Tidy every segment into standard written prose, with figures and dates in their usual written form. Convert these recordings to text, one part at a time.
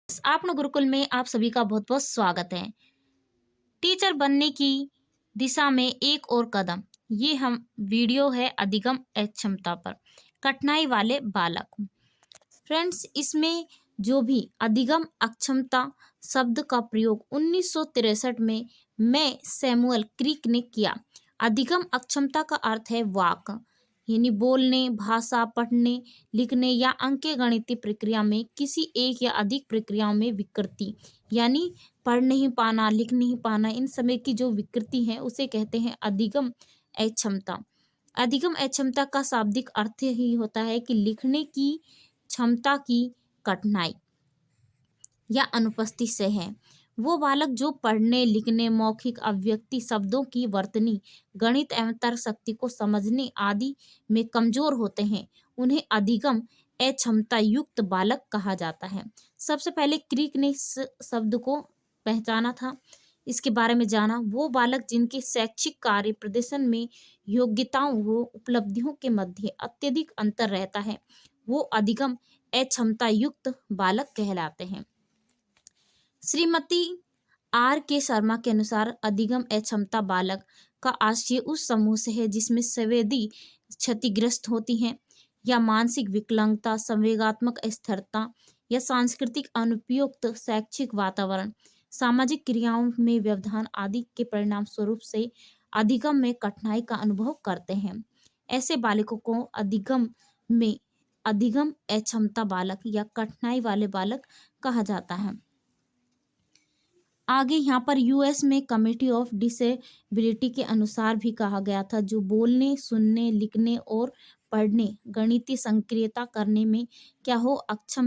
आपने गुरुकुल में आप सभी का बहुत बहुत स्वागत है। टीचर बनने की दिशा में एक और कदम, ये हम वीडियो है अधिगम अक्षमता पर कठिनाई वाले बालक। फ्रेंड्स, इसमें जो भी अधिगम अक्षमता शब्द का प्रयोग 1963 में मैं सैमुअल क्रिक ने किया। अधिगम अक्षमता का अर्थ है वाक, यानी बोलने, भाषा, पढ़ने, लिखने या अंकीय गणितीय प्रक्रिया में किसी एक या अधिक प्रक्रियाओं में विकृति, यानी पढ़ नहीं पाना, लिख नहीं पाना, इन समय की जो विकृति है उसे कहते हैं अधिगम अक्षमता। अधिगम अक्षमता का शाब्दिक अर्थ ही होता है कि लिखने की क्षमता की कठिनाई या अनुपस्थिति से है। वो बालक जो पढ़ने, लिखने, मौखिक अभिव्यक्ति, शब्दों की वर्तनी, गणित एवं तर्क शक्ति को समझने आदि में कमजोर होते हैं, उन्हें अधिगम अक्षमता युक्त बालक कहा जाता है। सबसे पहले क्रिक ने इस शब्द को पहचाना था, इसके बारे में जाना। वो बालक जिनके शैक्षिक कार्य प्रदर्शन में योग्यताओं व उपलब्धियों के मध्य अत्यधिक अंतर रहता है, वो अधिगम अक्षमता युक्त बालक कहलाते हैं। श्रीमती आर के शर्मा के अनुसार अधिगम अक्षमता बालक का आशय उस समूह से है जिसमें संवेदी क्षतिग्रस्त होती हैं या मानसिक विकलांगता, संवेगात्मक अस्थिरता या सांस्कृतिक अनुपयुक्त शैक्षिक वातावरण, सामाजिक क्रियाओं में व्यवधान आदि के परिणाम स्वरूप से अधिगम में कठिनाई का अनुभव करते हैं। ऐसे बालकों को अधिगम अक्षमता बालक या कठिनाई वाले बालक कहा जाता है। आगे यहाँ पर यूएस में कमिटी ऑफ डिसेबिलिटी के अनुसार भी कहा गया था, जो बोलने, सुनने, लिखने और पढ़ने, गणितीय संक्रियता करने में क्या हो सक्षम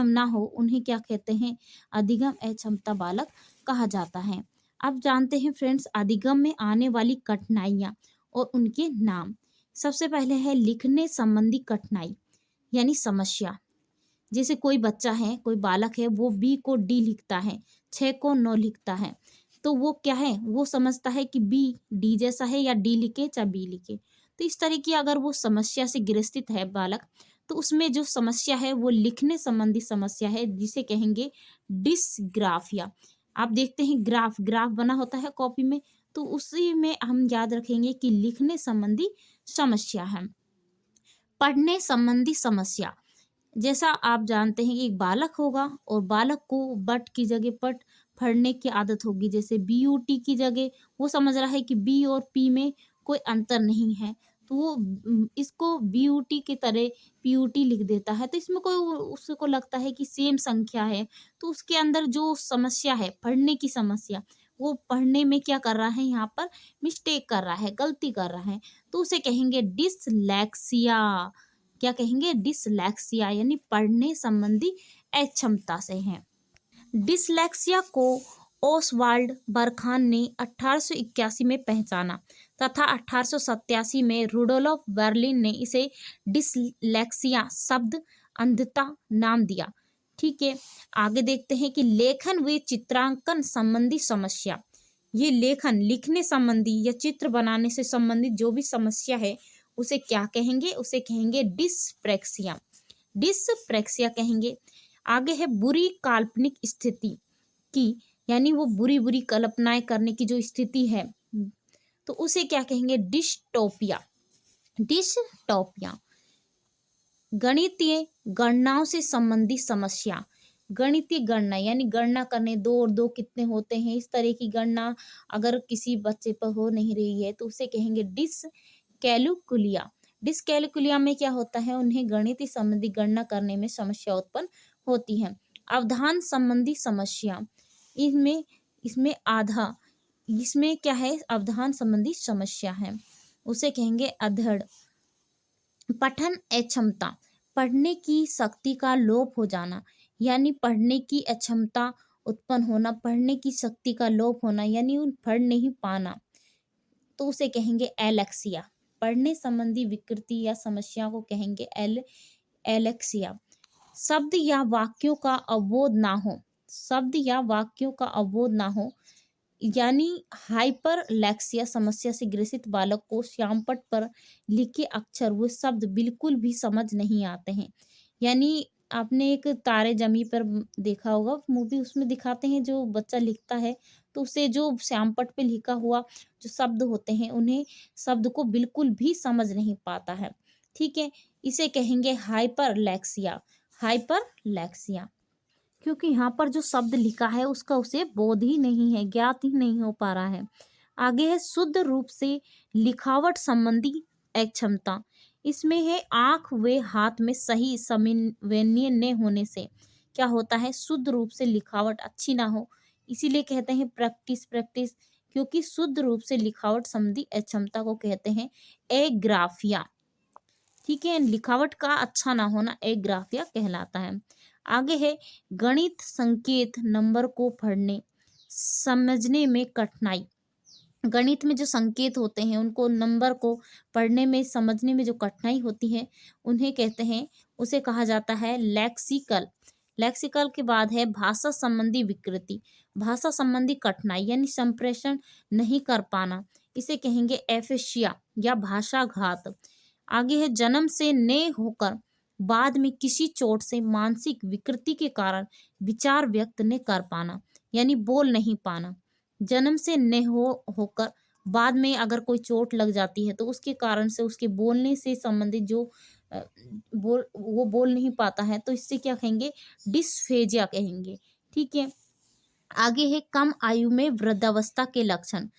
ना हो, उन्हें क्या कहते हैं, अधिगम अक्षमता बालक कहा जाता है। अब जानते हैं फ्रेंड्स अधिगम में आने वाली कठिनाइयाँ और उनके नाम। सबसे पहले है लिखने संबंधी कठिनाई यानी समस्या। जैसे कोई बच्चा है, कोई बालक है, वो बी को डी लिखता है, 6 को 9 लिखता है, तो वो क्या है, वो समझता है कि बी डी जैसा है, या डी लिखे चाहे बी लिखे। तो इस तरह की अगर वो समस्या से ग्रसित है बालक, तो उसमें जो समस्या है वो लिखने संबंधी समस्या है, जिसे कहेंगे डिसग्राफिया। आप देखते हैं ग्राफ ग्राफ बना होता है कॉपी में, तो उसी में हम याद रखेंगे कि लिखने संबंधी समस्या है। पढ़ने संबंधी समस्या, जैसा आप जानते हैं कि एक बालक होगा और बालक को बट की जगह पट पढ़ने की आदत होगी। जैसे BUT की जगह वो समझ रहा है कि बी और पी में कोई अंतर नहीं है, तो वो इसको BUT की तरह PUT लिख देता है। तो इसमें कोई उसको लगता है कि सेम संख्या है, तो उसके अंदर जो समस्या है पढ़ने की समस्या, वो पढ़ने में क्या कर रहा है, यहाँ पर मिस्टेक कर रहा है, गलती कर रहा है, तो उसे कहेंगे डिसलेक्सिया। क्या कहेंगे, डिसलेक्सिया, यानी पढ़ने संबंधी अक्षमता से है। डिसलेक्सिया को ओसवाल्ड बरखान ने 1881 में पहचाना तथा 1887 में रुडोल्फ बर्लिन ने इसे डिसलेक्सिया शब्द अंधता नाम दिया। ठीक है, आगे देखते हैं कि लेखन व चित्रांकन संबंधी समस्या। ये लेखन, लिखने संबंधी या चित्र बनाने से संबंधित जो भी समस्या है उसे क्या कहेंगे, उसे कहेंगे डिस्प्रेक्सिया। डिस्प्रेक्सिया कहेंगे। आगे है बुरी काल्पनिक स्थिति की, यानी वो बुरी बुरी कल्पनाएं करने की जो स्थिति है, तो उसे क्या कहेंगे, डिस्टोपिया। डिस्टोपिया। गणितीय गणनाओं से संबंधित समस्या। गणितीय गणना यानी गणना करने, 2 और 2 कितने होते हैं, इस तरह की गणना अगर किसी बच्चे पर हो नहीं रही है तो उसे कहेंगे डिसकैलकुलिया। डिसकैलकुलिया में क्या होता है, उन्हें गणितीय संबंधी गणना करने में समस्या उत्पन्न होती है। अवधान संबंधी समस्या, इसमें इसमें क्या है, अवधान संबंधी समस्या है, उसे कहेंगे अधड़। पठन अक्षमता, पढ़ने की शक्ति का लोप हो जाना, यानी पढ़ने की अक्षमता उत्पन्न होना, पढ़ने की शक्ति का लोप होना, यानी पढ़ नहीं पाना, तो उसे कहेंगे एलेक्सिया। पढ़ने संबंधी विकृति या समस्या को कहेंगे एलेक्सिया। शब्द या वाक्यों का अवबोध ना हो, शब्द या वाक्यों का अवबोध ना हो, यानी हाइपरलेक्सिया समस्या से ग्रसित बालक को श्यामपट्ट पर लिखे अक्षर व शब्द बिल्कुल भी समझ नहीं आते हैं, यानी आपने एक तारे ज़मीं पर देखा होगा मूवी, उसमें दिखाते हैं जो बच्चा लिखता है तो उसे जो श्यामपट्ट पे लिखा हुआ जो शब्द होते हैं उन्हें शब्द को बिल्कुल भी समझ नहीं पाता है। ठीक है? इसे कहेंगे हाइपरलेक्सिया, हाइपरलेक्सिया। क्योंकि यहाँ पर जो शब्द लिखा है उसका उसे बोध ही नहीं है, ज्ञात ही नहीं हो पा रहा है। आगे है शुद्ध रूप से लिखावट संबंधी अक्षमता। इसमें है आँख व हाथ में सही समन्वय न होने से क्या होता है, शुद्ध रूप से लिखावट अच्छी ना हो, इसीलिए कहते हैं प्रैक्टिस प्रैक्टिस। क्योंकि शुद्ध रूप से लिखावट संबंधी अक्षमता को कहते हैं एग्राफिया। ठीक है, लिखावट का अच्छा ना होना एग्राफिया कहलाता है। आगे है गणित संकेत नंबर को पढ़ने समझने में कठिनाई। गणित में जो संकेत होते हैं उनको नंबर को पढ़ने में समझने में जो कठिनाई होती है उन्हें कहते हैं, उसे कहा जाता है लेक्सिकल। लेक्सिकल के बाद है भाषा संबंधी विकृति, भाषा संबंधी कठिनाई यानी संप्रेषण नहीं कर पाना, इसे कहेंगे एफेशिया या भाषाघात। आगे है जन्म से ने होकर बाद में किसी चोट से मानसिक विकृति के कारण विचार व्यक्त न कर पाना यानी बोल नहीं पाना। जन्म से न होकर बाद में अगर कोई चोट लग जाती है तो उसके कारण से उसके बोलने से संबंधित जो अ, वो बोल नहीं पाता है तो इससे क्या कहेंगे, डिस्फेजिया कहेंगे। ठीक है, आगे है कम आयु में वृद्धावस्था के लक्षण।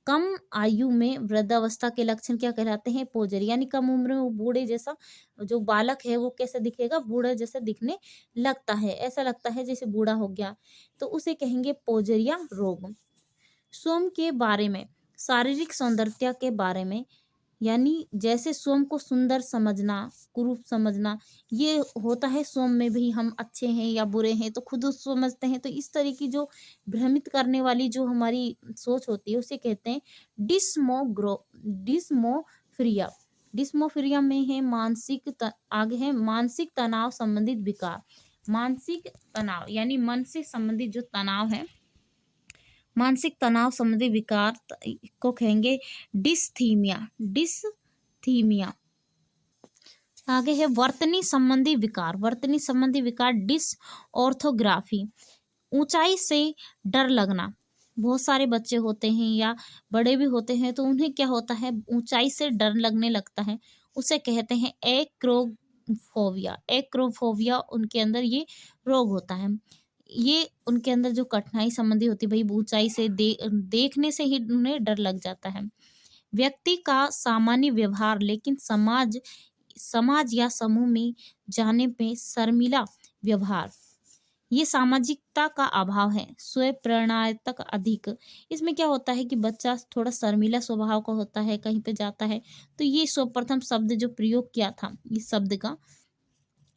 कम आयु में वृद्धावस्था के लक्षण क्या कहलाते हैं, पोजर, यानी कम उम्र में वो बूढ़े जैसा, जो बालक है वो कैसा दिखेगा, बूढ़ा जैसा दिखने लगता है, ऐसा लगता है जैसे बूढ़ा हो गया, तो उसे कहेंगे पोजरिया रोग। स्वयं के बारे में, शारीरिक सौंदर्यता के बारे में, यानी जैसे स्वयं को सुंदर समझना, कुरूप समझना, ये होता है स्वयं में भी हम अच्छे हैं या बुरे हैं तो खुद उस समझते हैं, तो इस तरह की जो भ्रमित करने वाली जो हमारी सोच होती है उसे कहते हैं डिस्मोफ्रिया। डिस्मोफ्रिया में है आगे है मानसिक तनाव संबंधित विकार। मानसिक तनाव यानी मन से संबंधित जो तनाव है, मानसिक तनाव संबंधी विकार को कहेंगे डिस्थीमिया, डिस्थीमिया। आगे है वर्तनी संबंधी विकार, वर्तनी संबंधी विकार डिसऑर्थोग्राफी। ऊंचाई से डर लगना, बहुत सारे बच्चे होते हैं या बड़े भी होते हैं तो उन्हें क्या होता है, ऊंचाई से डर लगने लगता है, उसे कहते हैं एक्रोफोबिया। एक्रोफोबिया उनके अंदर ये रोग होता है, ये उनके अंदर जो कठिनाई संबंधी होती है, भाई ऊंचाई से देखने से ही उन्हें डर लग जाता है। व्यक्ति का सामान्य व्यवहार लेकिन समाज समाज या समूह में जाने पे शर्मिला व्यवहार, ये सामाजिकता का अभाव है। स्वयं प्रेरणात्मक अधिक, इसमें क्या होता है कि बच्चा थोड़ा शर्मिला स्वभाव का होता है, कहीं पे जाता है तो ये सर्वप्रथम शब्द जो प्रयोग किया था इस शब्द का,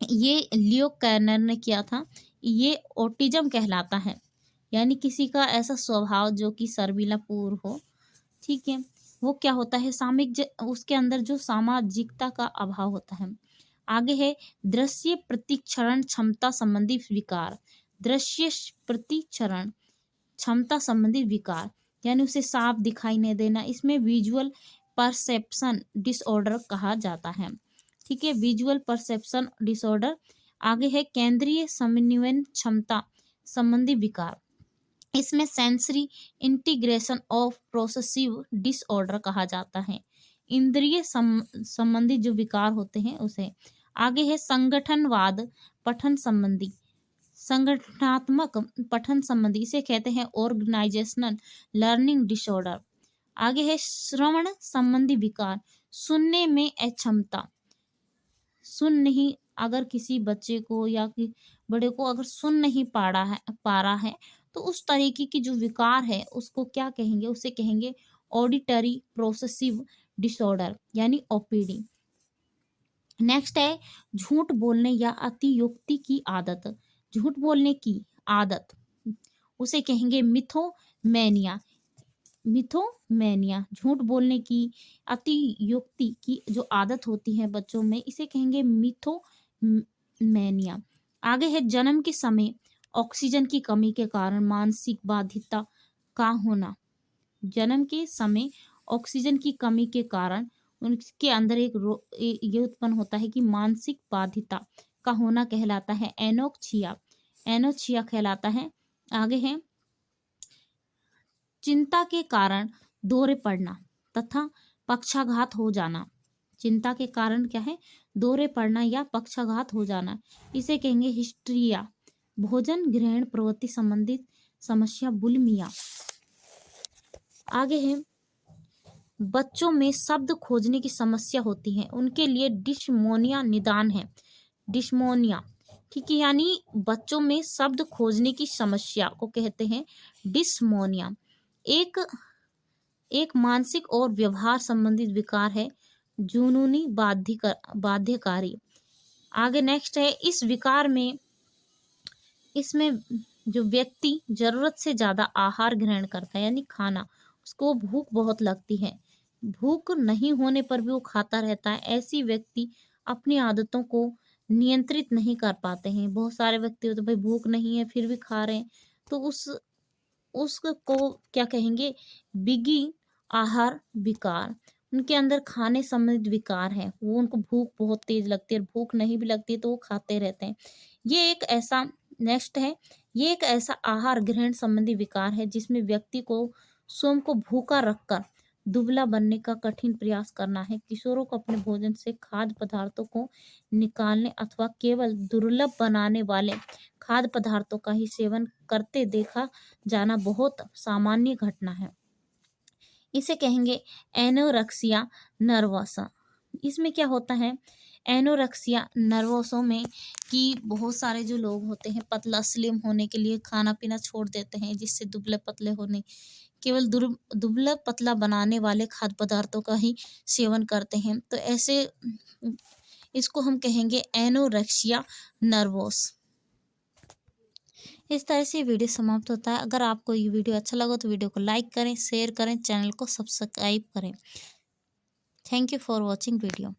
ये लियो कैर्नर ने किया था। ये ऑटिज्म कहलाता है, यानी किसी का ऐसा स्वभाव जो कि शर्मिलापूर्ण हो। ठीक है, वो क्या होता है, उसके अंदर जो सामाजिकता का अभाव होता है। आगे है दृश्य प्रतिक्षरण क्षमता संबंधी विकार। दृश्य प्रतिक्षरण क्षमता संबंधी विकार यानी उसे साफ दिखाई नहीं देना, इसमें विजुअल परसेप्शन डिसऑर्डर कहा जाता है। ठीक है, विजुअल परसेप्शन डिसऑर्डर। आगे है केंद्रीय समन्वय क्षमता संबंधी विकार, इसमें sensory integration of progressive disorder कहा जाता है। इंद्रिय संबंधी जो विकार होते हैं उसे। आगे है संगठनवाद पठन संबंधी, संगठनात्मक पठन संबंधी, इसे कहते हैं ऑर्गेनाइजेशनल लर्निंग डिसऑर्डर। आगे है श्रवण संबंधी विकार, सुनने में अक्षमता, सुन नहीं, अगर किसी बच्चे को या कि बड़े को अगर सुन नहीं पा रहा है तो उस तरीके की जो विकार है उसको क्या कहेंगे, उसे कहेंगे ऑडिटरी प्रोसेसिव डिसऑर्डर यानी ओपीडी। नेक्स्ट है झूठ बोलने या अतियोक्ति की आदत, झूठ बोलने की आदत, उसे कहेंगे मिथोमेनिया। मिथोमेनिया, झूठ बोलने की अतियोक्ति की जो आदत होती है बच्चों में, इसे कहेंगे मिथोमेनिया। आगे है जन्म के समय ऑक्सीजन की कमी के कारण मानसिक बाधिता का होना। जन्म के समय ऑक्सीजन की कमी के कारण उनके अंदर ये उत्पन्न होता है कि मानसिक बाधिता, का होना कहलाता है एनोक्सिया, एनोक्सिया कहलाता है। आगे है चिंता के कारण दौरे पड़ना तथा पक्षाघात हो जाना। चिंता के कारण क्या है? दौरे पड़ना या पक्षाघात हो जाना, इसे कहेंगे हिस्ट्रिया। भोजन ग्रहण प्रवृत्ति संबंधित समस्या बुलिमिया। आगे है बच्चों में शब्द खोजने की समस्या होती है, उनके लिए डिस्मोनिया निदान है। डिस्मोनिया, ठीक है, यानी बच्चों में शब्द खोजने की समस्या को कहते हैं डिस्मोनिया। एक मानसिक और व्यवहार संबंधित विकार है, जुनूनी बाध्यकारी। आगे नेक्स्ट है इस विकार में इसमें जो व्यक्ति जरूरत से ज्यादा आहार ग्रहण करता है, यानी खाना, उसको भूख बहुत लगती है, भूख नहीं होने पर भी वो खाता रहता है। ऐसी व्यक्ति अपनी आदतों को नियंत्रित नहीं कर पाते हैं। बहुत सारे व्यक्ति होते भाई भूख नहीं है फिर भी खा रहे हैं, तो उसको क्या कहेंगे? बिगी आहार विकार। उनके अंदर खाने संबंधित विकार है, वो उनको भूख बहुत तेज लगती है, भूख नहीं भी लगती है तो वो खाते रहते हैं। ये एक ऐसा नेक्स्ट है, ये एक ऐसा आहार ग्रहण संबंधी विकार है जिसमें व्यक्ति को स्वयं को भूखा रखकर दुबला बनने का कठिन प्रयास करना है। किशोरों को अपने भोजन से खाद्य पदार्थों को निकालने अथवा केवल दुर्लभ बनाने वाले खाद्य पदार्थों का ही सेवन करते देखा जाना बहुत सामान्य घटना है। इसे कहेंगे एनोरेक्सिया नर्वोसा। इसमें क्या होता है? एनोरेक्सिया नर्वोसो में कि बहुत सारे जो लोग होते हैं पतला स्लिम होने के लिए खाना पीना छोड़ देते हैं, जिससे दुबले पतले होने केवल दुबला पतला बनाने वाले खाद्य पदार्थों का ही सेवन करते हैं, तो ऐसे इसको हम कहेंगे एनोरेक्सिया नर्वोस। इस तरह से वीडियो समाप्त होता है। अगर आपको ये वीडियो अच्छा लगा तो वीडियो को लाइक करें, शेयर करें, चैनल को सब्सक्राइब करें। Thank you for watching video.